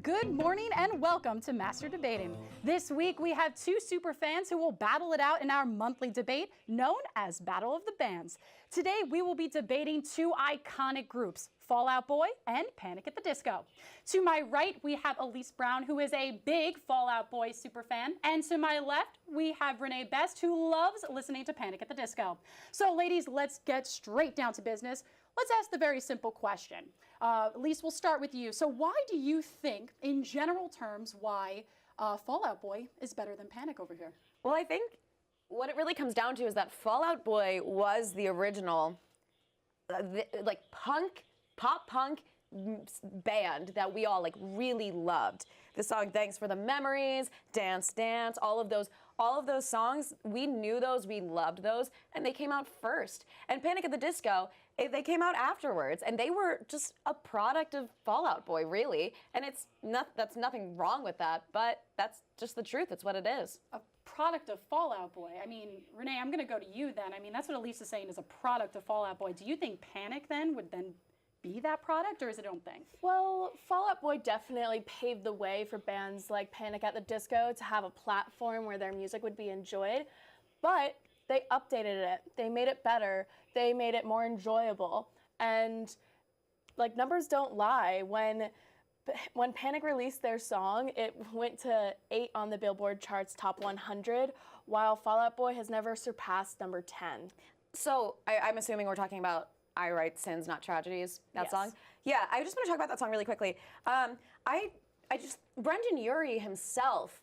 Good morning and welcome to Master Debating. This week we have two super fans who will battle it out in our monthly debate known as Battle of the Bands. Today we will be debating two iconic groups, Fall Out Boy and Panic at the Disco. To my right we have Elise Brown, who is a big Fall Out Boy super fan, and to my left we have Renee Best, who loves listening to Panic at the Disco. So ladies, let's get straight down to business. Let's ask the very simple question. Elise, we'll start with you. So why do you think, in general terms, why Fall Out Boy is better than Panic over here? Well, I think what it really comes down to is that Fall Out Boy was the original, like pop punk band that we all really loved. The song "Thanks for the Memories," "Dance Dance," all of those songs, we knew those, we loved those, and they came out first. And Panic at the Disco, they came out afterwards, and they were just a product of Fall Out Boy, really. And that's nothing wrong with that, but that's just the truth. It's what it is. A product of Fall Out Boy. I mean, Renee, I'm going to go to you then. I mean, that's what Elise is saying is a product of Fall Out Boy. Do you think Panic then would then be that product, or is it its own thing? Well, Fall Out Boy definitely paved the way for bands like Panic at the Disco to have a platform where their music would be enjoyed, but they updated it. They made it better. They made it more enjoyable. And numbers don't lie. When Panic released their song, it went to 8 on the Billboard charts top 100, while Fall Out Boy has never surpassed number 10. So I'm assuming we're talking about I Write Sins, Not Tragedies, that Yes. song? Yeah, I just want to talk about that song really quickly. Brendan Urie himself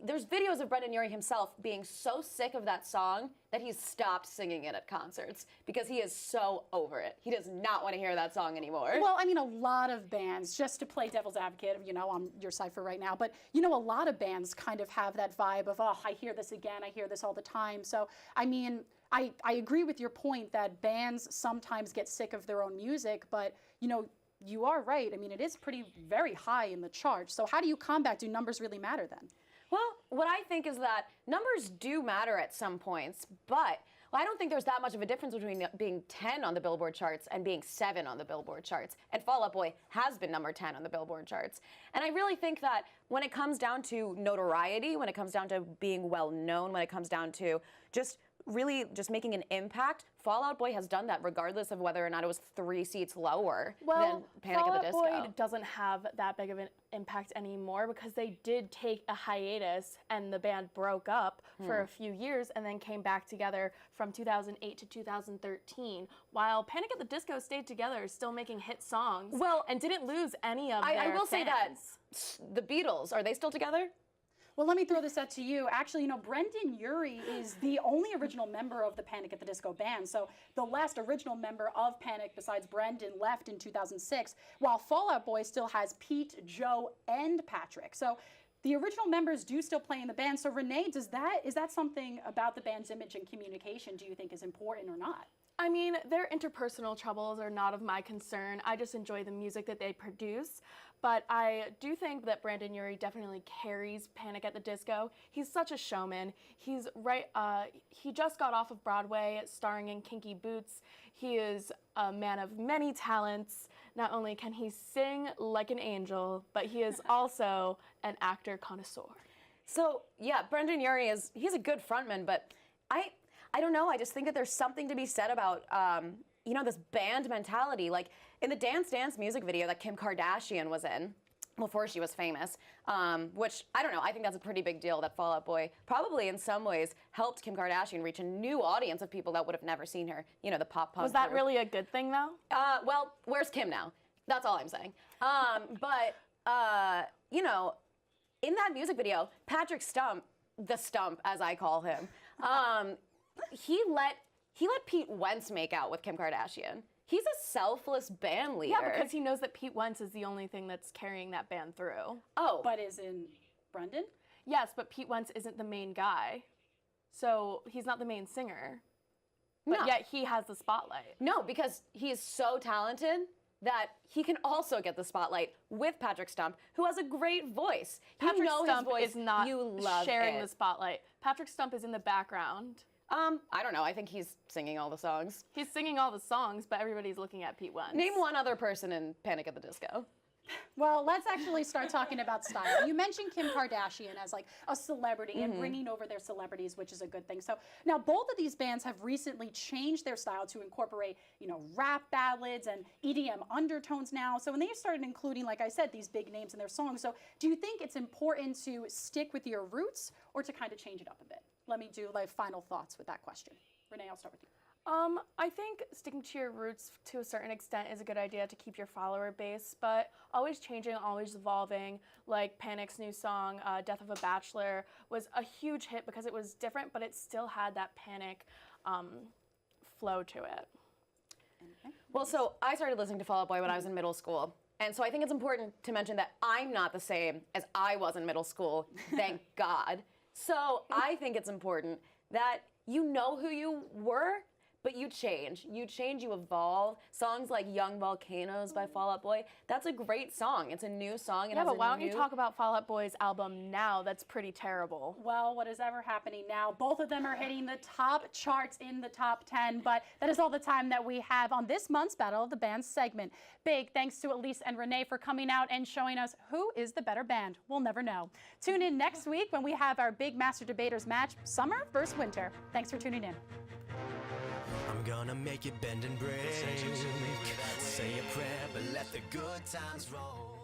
there's videos of Brendan Urie himself being so sick of that song that he's stopped singing it at concerts because he is so over it. He does not want to hear that song anymore. Well, I mean, a lot of bands, just to play devil's advocate, on your side for right now, but a lot of bands kind of have that vibe of, oh, I hear this again, I hear this all the time. So, I mean, I agree with your point that bands sometimes get sick of their own music, but, you are right. I mean, it is very high in the charts. So how do you combat? Do numbers really matter then? Well, what I think is that numbers do matter at some points, but I don't think there's that much of a difference between being 10 on the Billboard charts and being 7 on the Billboard charts. And Fall Out Boy has been number 10 on the Billboard charts. And I really think that when it comes down to notoriety, when it comes down to being well known, when it comes down to just making an impact, Fall Out Boy has done that regardless of whether or not it was 3 seats lower than Panic at the Disco. Fall Out Boy doesn't have that big of an impact anymore because they did take a hiatus and the band broke up for a few years and then came back together from 2008 to 2013, while Panic at the Disco stayed together, still making hit songs, and didn't lose any of their I will say that fans. the Beatles, are they still together? Well, let me throw this out to you. Actually, Brendan Urie is the only original member of the Panic at the Disco band. So the last original member of Panic besides Brendan left in 2006, while Fall Out Boy still has Pete, Joe, and Patrick. So the original members do still play in the band. So Renee, is that something about the band's image and communication do you think is important or not? I mean, their interpersonal troubles are not of my concern. I just enjoy the music that they produce. But I do think that Brendan Urie definitely carries Panic at the Disco. He's such a showman. He just got off of Broadway starring in Kinky Boots. He is a man of many talents. Not only can he sing like an angel, but he is also an actor connoisseur. So yeah, Brendan Urie he's a good frontman, but I don't know. I just think that there's something to be said about, this band mentality. Like in the Dance Dance music video that Kim Kardashian was in before she was famous, which I don't know. I think that's a pretty big deal that Fall Out Boy probably in some ways helped Kim Kardashian reach a new audience of people that would have never seen her, the pop punk Was that group. really a good thing though? Well, where's Kim now? That's all I'm saying. In that music video, Patrick Stump, the Stump as I call him, he let Pete Wentz make out with Kim Kardashian. He's a selfless band leader. Yeah, because he knows that Pete Wentz is the only thing that's carrying that band through. Oh. But is in Brendan? Yes, but Pete Wentz isn't the main guy. So he's not the main singer. But yet he has the spotlight. No, because he is so talented that he can also get the spotlight with Patrick Stump, who has a great voice. Patrick Stump his voice, is not sharing it. the spotlight. Patrick Stump is in the background. I don't know. I think he's singing all the songs. He's singing all the songs, but everybody's looking at Pete Wentz. Name one other person in Panic at the Disco. Well, let's actually start talking about style. You mentioned Kim Kardashian as like a celebrity and bringing over their celebrities, which is a good thing. So now both of these bands have recently changed their style to incorporate, rap ballads and EDM undertones now. So when they started including, like I said, these big names in their songs. So do you think it's important to stick with your roots or to kind of change it up a bit? Let me do like final thoughts with that question. Renee, I'll start with you. I think sticking to your roots to a certain extent is a good idea to keep your follower base, but always changing, always evolving. Like Panic's new song, Death of a Bachelor, was a huge hit because it was different, but it still had that Panic flow to it. Well, so I started listening to Fall Out Boy when I was in middle school. And so I think it's important to mention that I'm not the same as I was in middle school, thank God. So I think it's important that you know who you were, but you change. You change, you evolve. Songs like Young Volcanoes by Fall Out Boy, that's a great song. It's a new song. Yeah, but why don't you talk about Fall Out Boy's album now? That's pretty terrible. Well, what is ever happening now? Both of them are hitting the top charts in the top 10, but that is all the time that we have on this month's Battle of the Bands segment. Big thanks to Elise and Renee for coming out and showing us who is the better band. We'll never know. Tune in next week when we have our big Master Debaters match, summer versus winter. Thanks for tuning in. I'm gonna make you bend and break. Say a prayer, but let the good times roll.